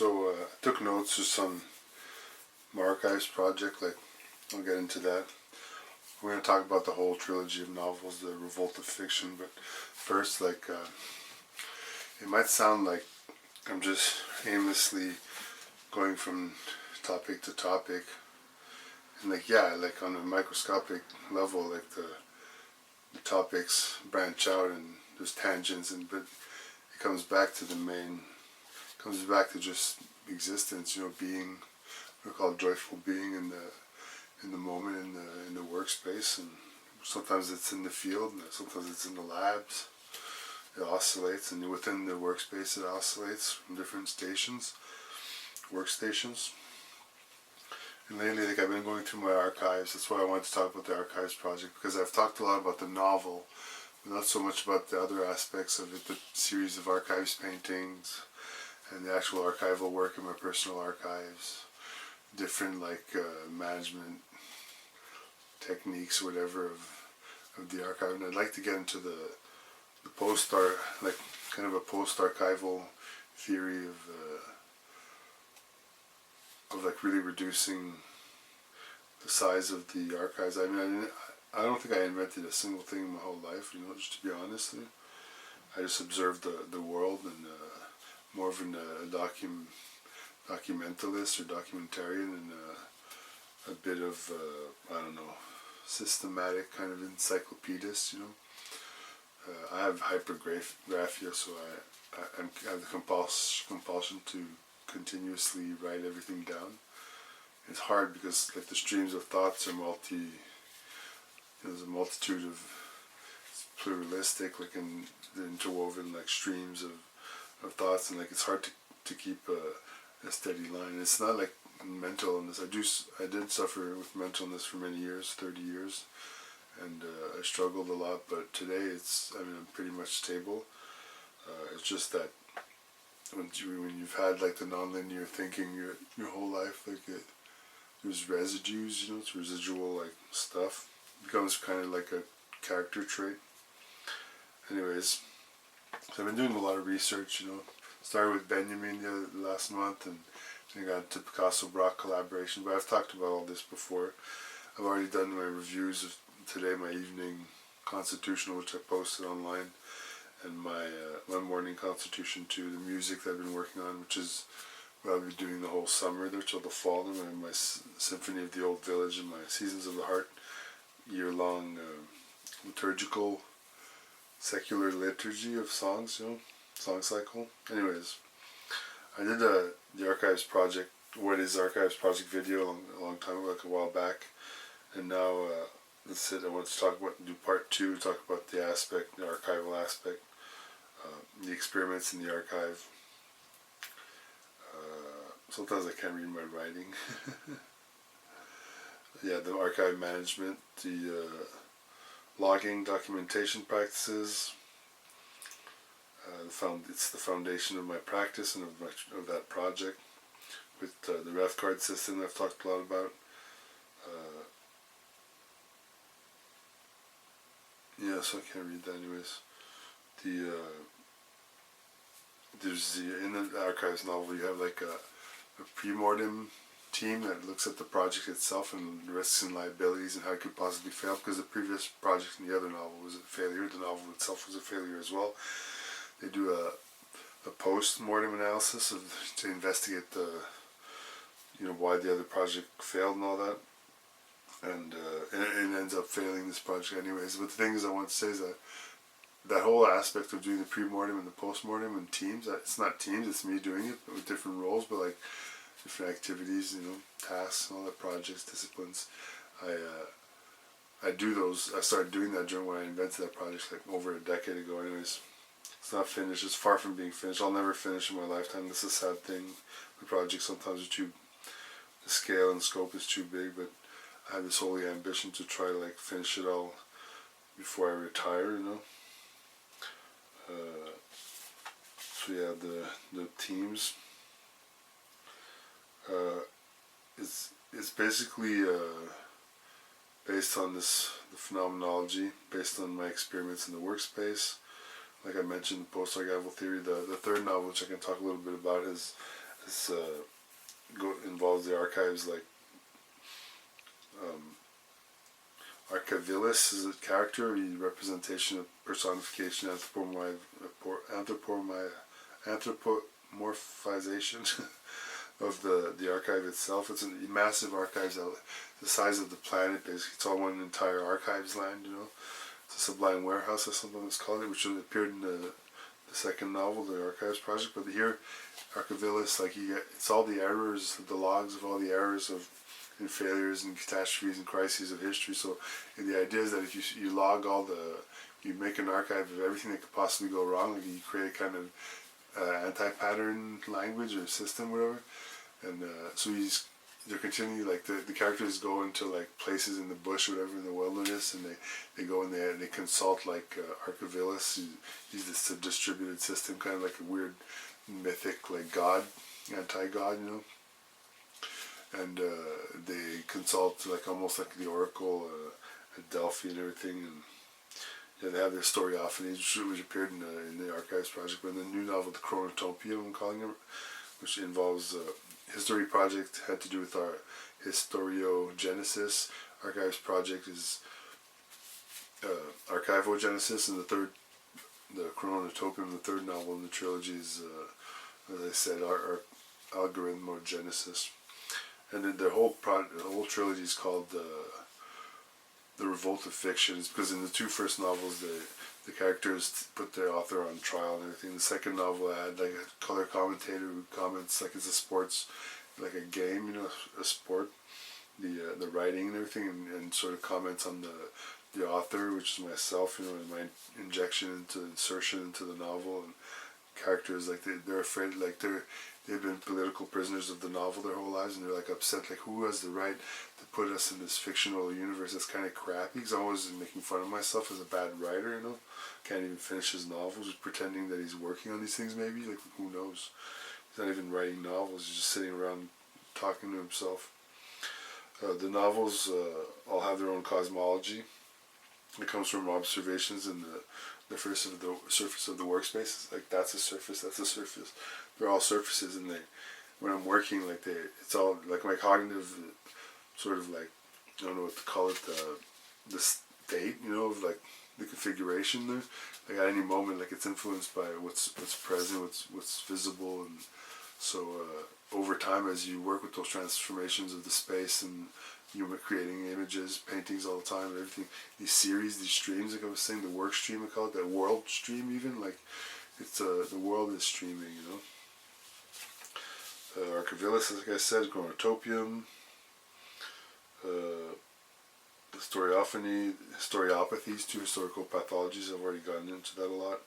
I took notes just on my archives project, like, I'll get into that. We're going to talk about the whole trilogy of novels, the Revolt of Fiction, but first, like, it might sound like I'm just aimlessly going from topic to topic, and like, yeah, like on a microscopic level, like the topics branch out and there's tangents, and but it comes back to the main, comes back to just existence, you know, being, we call it joyful being in the moment, in the workspace, and sometimes it's in the field, and sometimes it's in the labs. It oscillates, and within the workspace it oscillates from different workstations. And lately, like, I've been going through my archives. That's why I wanted to talk about the archives project, because I've talked a lot about the novel, but not so much about the other aspects of it, the series of archives paintings, and the actual archival work in my personal archives, different, like, management techniques or whatever of the archive. And I'd like to get into the like, kind of a post-archival theory of like really reducing the size of the archives. I mean, I don't think I invented a single thing in my whole life, you know, just to be honest. I just observed the world, and more of an documentalist or documentarian, and a bit of, I don't know, systematic kind of encyclopedist, you know. I have hypergraphia, so I have the compulsion to continuously write everything down. It's hard because, like, the streams of thoughts are there's a multitude of, it's pluralistic, like, and they're interwoven, like, streams of thoughts, and like it's hard to keep a steady line. And it's not like mental illness. I did suffer with mental illness for many years, 30 years, and I struggled a lot, but today I'm pretty much stable. It's just that when you've had, like, the non-linear thinking your whole life, like, there's residues, you know, it's residual, like, stuff. It becomes kind of like a character trait. Anyways, so I've been doing a lot of research, you know. Started with Benjamin the last month, and then got into Picasso-Brock collaboration, but I've talked about all this before. I've already done my reviews of today, my evening constitutional, which I posted online, and my morning constitution too, the music that I've been working on, which is what I'll be doing the whole summer there till the fall, and my Symphonie of the Old Village and my Seasons of the Heart year-long liturgical, secular liturgy of songs, you know, song cycle. Anyways, I did the Archives Project, what is Archives Project video a long time ago, like a while back, and now that's it. I want to do part 2, talk about the archival aspect, the experiments in the archive. Sometimes I can't read my writing. Yeah, the archive management, the logging, documentation practices. It's the foundation of my practice and of that project. With the ref card system I've talked a lot about. Yeah, so I can't read that anyways. In the archives novel, you have like a Premortem team that looks at the project itself and the risks and liabilities and how it could possibly fail, because the previous project in the other novel was a failure. The novel itself was a failure as well. They do a post-mortem analysis to investigate why the other project failed and all that. And it ends up failing this project anyways. But the thing is, I want to say is that whole aspect of doing the pre-mortem and the post-mortem and teams, it's not teams, it's me doing it, but with different roles, but like different activities, you know, tasks and all that, projects, disciplines. I do those. I started doing that during when I invented that project, like over a decade ago anyways. It's not finished. It's far from being finished. I'll never finish in my lifetime. This is a sad thing. The projects sometimes are the scale and scope is too big, but I have this holy ambition to try to like finish it all before I retire, you know. So yeah, the teams. It's basically based on the phenomenology, based on my experiments in the workspace. Like I mentioned, the post-archival theory. The third novel, which I can talk a little bit about, is This involves the archives like Archavillis is a character, a representation of personification, anthropomorphization of the archive itself. It's a massive archive, the size of the planet, basically. It's all one entire archives land, you know. It's a Sublime warehouse or something that's called it, which appeared in the second novel, the Archives Project. But here, Archavillis, like it's all the errors, the logs of all the errors of and failures and catastrophes and crises of history. So the idea is that if you log you make an archive of everything that could possibly go wrong, like you create a kind of anti-pattern language or system, whatever. And so they're continually, like the characters go into like places in the bush or whatever in the wilderness, and they go in there and they consult like Archavillis. He's this distributed system, kind of like a weird mythic like god, anti-god, you know. And they consult like almost like the oracle at Delphi and everything, and they have their Historiophany, which appeared in the Archives Project. But in the new novel, the Chronotopium, I'm calling it, which involves History Project, had to do with our Historiogenesis. Archives Project is Archivogenesis, and the Chronotopium, the third novel in the trilogy, is, as I said, our algorithmogenesis. And then the whole trilogy is called the Revolt of Fiction. It's because in the two first novels, the characters put the author on trial and everything. The second novel had like a color commentator who comments like it's a sports, like a game, you know, a sport, the writing and everything, and sort of comments on the author, which is myself, you know, and my insertion into the novel. And characters, like they're afraid, like they've been political prisoners of the novel their whole lives, and they're like upset, like who has the right to put us in this fictional universe that's kind of crappy, because I'm always making fun of myself as a bad writer, you know, can't even finish his novels, just pretending that he's working on these things maybe, like who knows, he's not even writing novels, he's just sitting around talking to himself. The novels all have their own cosmology. It comes from observations in the surface of the workspace. Like that's a surface. They're all surfaces, and when I'm working, like it's all like my cognitive sort of like, I don't know what to call it, the state, you know, of like the configuration there. Like at any moment, like it's influenced by what's present, what's visible, and so over time, as you work with those transformations of the space, and you're creating images, paintings all the time, and everything. These series, these streams, like I was saying, the work stream, I call it, that world stream even, like it's the world is streaming, you know. Archavillis, like I said, Chronotopium, Historiophany, Historiopathies, two historical pathologies. I've already gotten into that a lot.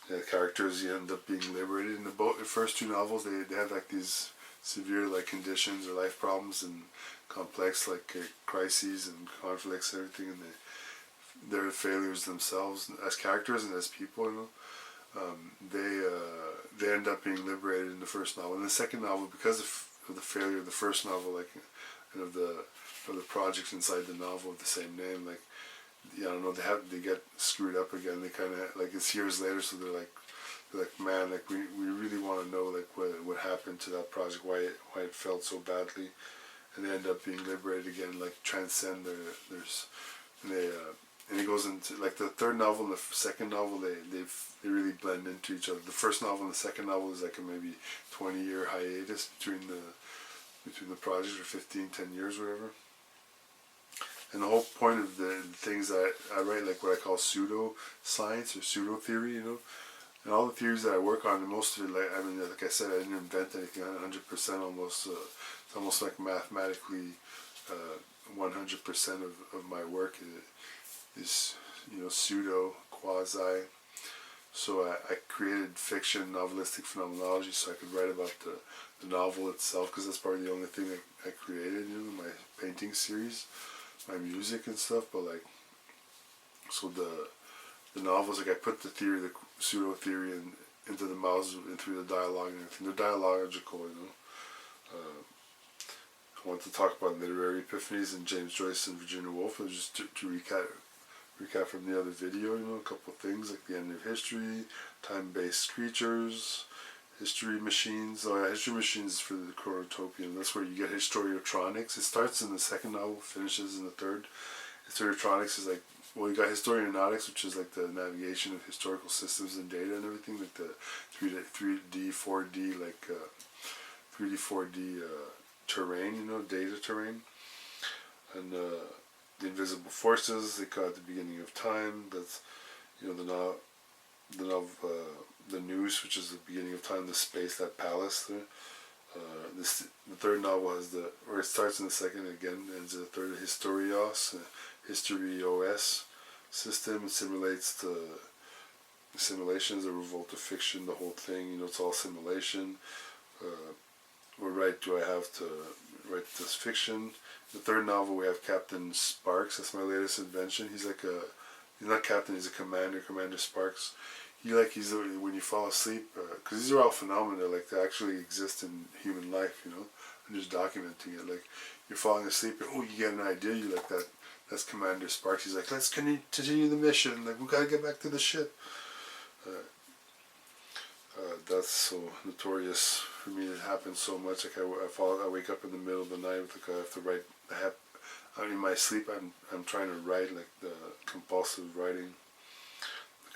The characters, you end up being liberated in the first two novels. They have like these severe like conditions or life problems and complex like crises and conflicts and everything, and they're failures themselves as characters and as people, you know. They end up being liberated in the first novel. In the second novel, because of the failure of the first novel, like, and of the projects inside the novel of the same name, like, I don't know, they get screwed up again. They kind of, like, it's years later, so they're like, man, like we really want to know like what happened to that project, why it felt so badly, and they end up being liberated again, like transcend and it goes into like the third novel and the second novel. They really blend into each other. The first novel and the second novel is like a maybe 20-year hiatus between the projects, or 10 years, whatever. And the whole point of the things that I write, like what I call pseudo science or pseudo theory, you know, and all the theories that I work on, and most of it, like, I mean, like I said, I didn't invent anything 100% almost. It's almost like mathematically 100% of my work is, you know, pseudo, quasi. So I created fiction, novelistic phenomenology, so I could write about the novel itself, because that's probably the only thing I created, you know, my painting series, my music and stuff. But like, so the novels, like I put the theory, the pseudo theory, into the mouths and through the dialogue and everything. They're dialogical, you know. I want to talk about literary epiphanies and James Joyce and Virginia Woolf, just to recap from the other video, you know, a couple things like the end of history, time-based creatures, history machines. Oh yeah, history machines for the Chronotopium. That's where you get Historiotronics. It starts in the second novel, finishes in the third. Historiotronics is like, well, you got Historionautics, which is like the navigation of historical systems and data and everything, like the 3D, 4D, like 3D, 4D terrain, you know, data terrain. And the invisible forces, they call it the beginning of time. That's, you know, the news, which is the beginning of time, the space, that palace there. The third novel has or it starts in the second again, ends in the third, Historios, Historios system. It simulates the simulations, the Revolt of Fiction, the whole thing, you know, it's all simulation. What right do I have to write this fiction? The third novel we have Captain Sparks, that's my latest invention. He's like he's not captain, he's a commander, Commander Sparks. When you fall asleep, because these are all phenomena, like they actually exist in human life, you know. I'm just documenting it. Like you're falling asleep, and oh, you get an idea, you like that. That's Commander Sparks. He's like, let's continue the mission. Like we gotta get back to the ship. That's so notorious for me. It happens so much. Like I wake up in the middle of the night with I have to write. In my sleep, I'm trying to write, like the compulsive writing.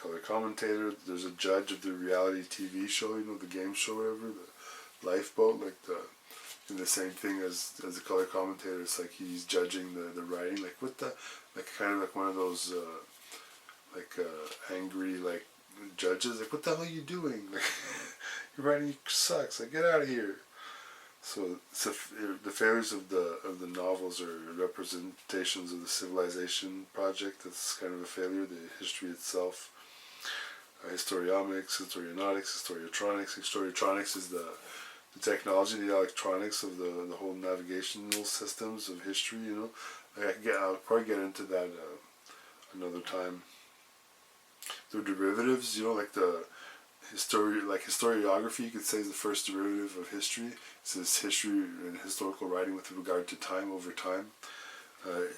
Color commentator. There's a judge of the reality TV show, you know, the game show, whatever, the Lifeboat, like the same thing as the color commentator. It's like he's judging the writing, like kind of like one of those angry like judges, like what the hell are you doing? Like your writing sucks. Like get out of here. So the failures of the novels are representations of the civilization project. That's kind of a failure. The history itself. Historiomics, Historionautics, Historiotronics. Historiotronics is the technology, the electronics of the whole navigational systems of history, you know. Like I'll probably get into that another time. The derivatives, you know, like the historiography, you could say, is the first derivative of history. It's this history and historical writing with regard to time over time.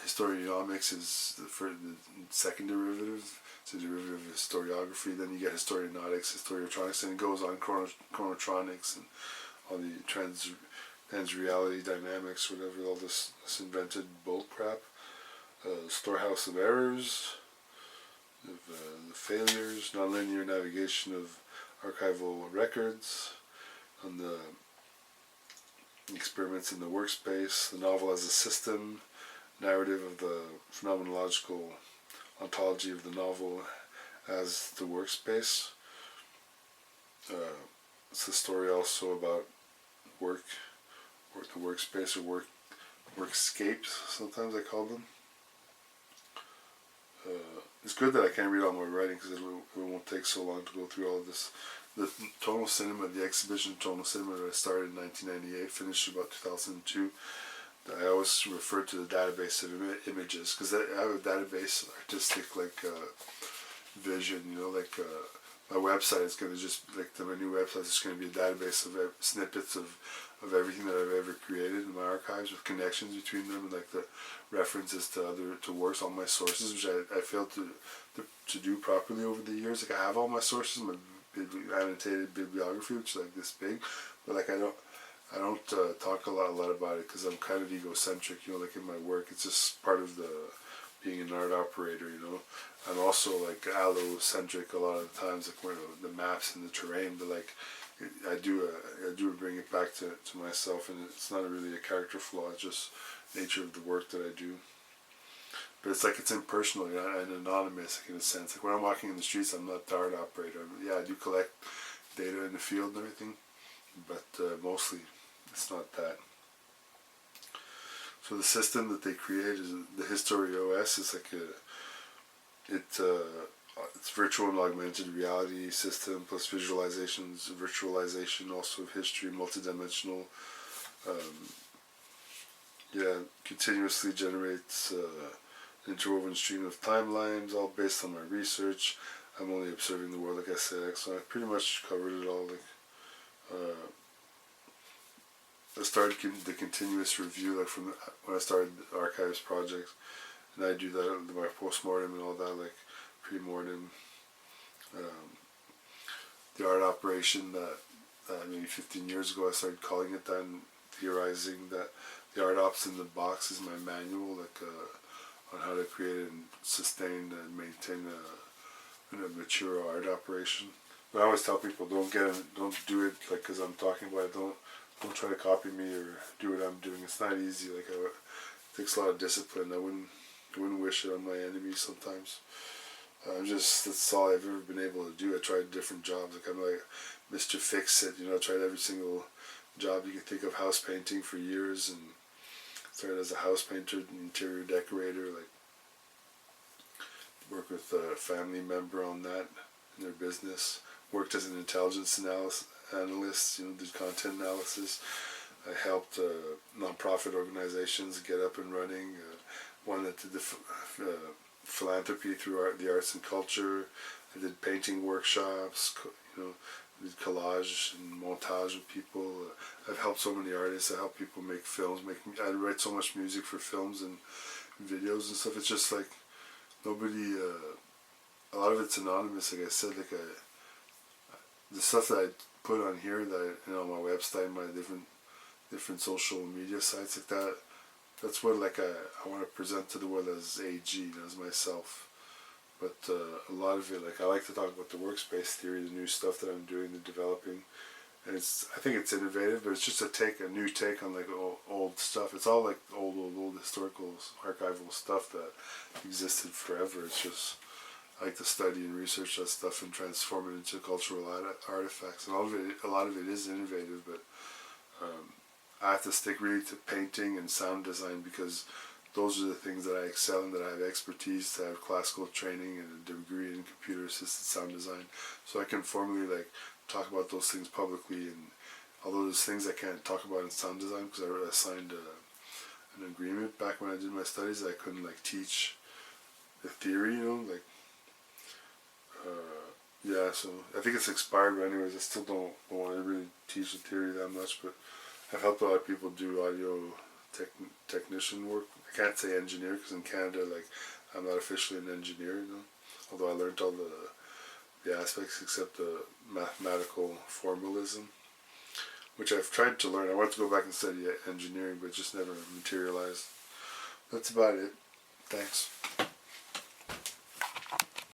Historionomics is the second derivative. It's a derivative of historiography. Then you get historionautics, historiotronics, and it goes on chronotronics and all the trans-reality dynamics, whatever, all this invented bull crap. Storehouse of errors, of the failures, nonlinear navigation of archival records, on the experiments in the workspace, the novel as a system, narrative of the phenomenological ontology of the novel as the workspace. It's a story also about work, the workspace, or workscapes, sometimes I call them. It's good that I can't read all my writing because it won't take so long to go through all of this. The tonal cinema, the exhibition tonal cinema that I started in 1998, finished about 2002. I always refer to the database of images because I have a database, artistic vision, you know, like my website is going to just, like my new website is going to be a database of snippets of everything that I've ever created in my archives with connections between them and like the references to works, all my sources, which I failed to do properly over the years. Like I have all my sources, my annotated bibliography, which is like this big, but like I don't talk a lot about it because I'm kind of egocentric, you know, like in my work. It's just part of being an art operator, you know. I'm also like allocentric a lot of the times, like where the maps and the terrain, but like I do bring it back to myself, and it's not really a character flaw, it's just nature of the work that I do. But it's like it's impersonal, you know, and anonymous, like in a sense. Like when I'm walking in the streets, I'm not the art operator. Yeah, I do collect data in the field and everything, but mostly it's not that. So the system that they create is the Historios. It's like it's virtual and augmented reality system plus visualizations, virtualization also of history, multidimensional. Continuously generates an interwoven stream of timelines, all based on my research. I'm only observing the world, like I said, so I pretty much covered it all. I started the continuous review, like from when I started the archives project, and I do that, my post-mortem and all that, like Premortem. The art operation that maybe 15 years ago I started calling it that, and theorizing that the art ops in the box is my manual, like on how to create and sustain and maintain a mature art operation. But I always tell people, don't do it like because I'm talking about it. Don't try to copy me or do what I'm doing. It's not easy. Like it takes a lot of discipline. I wouldn't wish it on my enemies sometimes. That's all I've ever been able to do. I tried different jobs. Like I'm like Mr. Fix-It, I tried every single job you can think of, house painting for years, and started as a house painter, interior decorator, like worked with a family member on that in their business. Worked as an intelligence analyst, did content analysis. I helped non-profit organizations get up and running. One that did the philanthropy through the arts and culture. I did painting workshops, did collage and montage with people. I've helped so many artists. I help people make films. I write so much music for films and videos and stuff. It's just like nobody. A lot of it's anonymous. Like I said, the stuff that I put on here, that on my website, my different social media sites like that. That's what I want to present to the world as AG, as myself. But a lot of it, I like to talk about the workspace theory, the new stuff that I'm doing, the developing, and I think it's innovative, but it's just a new take on old stuff. It's all like old historical archival stuff that existed forever. It's just I like to study and research that stuff and transform it into cultural artifacts. And a lot of it is innovative, but I have to stick really to painting and sound design because those are the things that I excel in, that I have expertise, that I have classical training and a degree in computer-assisted sound design. So I can formally talk about those things publicly. And although there's things I can't talk about in sound design because I signed an agreement back when I did my studies that I couldn't teach the theory, yeah, so I think it's expired, but anyways, I still don't want to really teach the theory that much, but I've helped a lot of people do audio technician work. I can't say engineer because in Canada, I'm not officially an engineer, although I learned all the aspects except the mathematical formalism, which I've tried to learn. I wanted to go back and study engineering, but it just never materialized. That's about it. Thanks.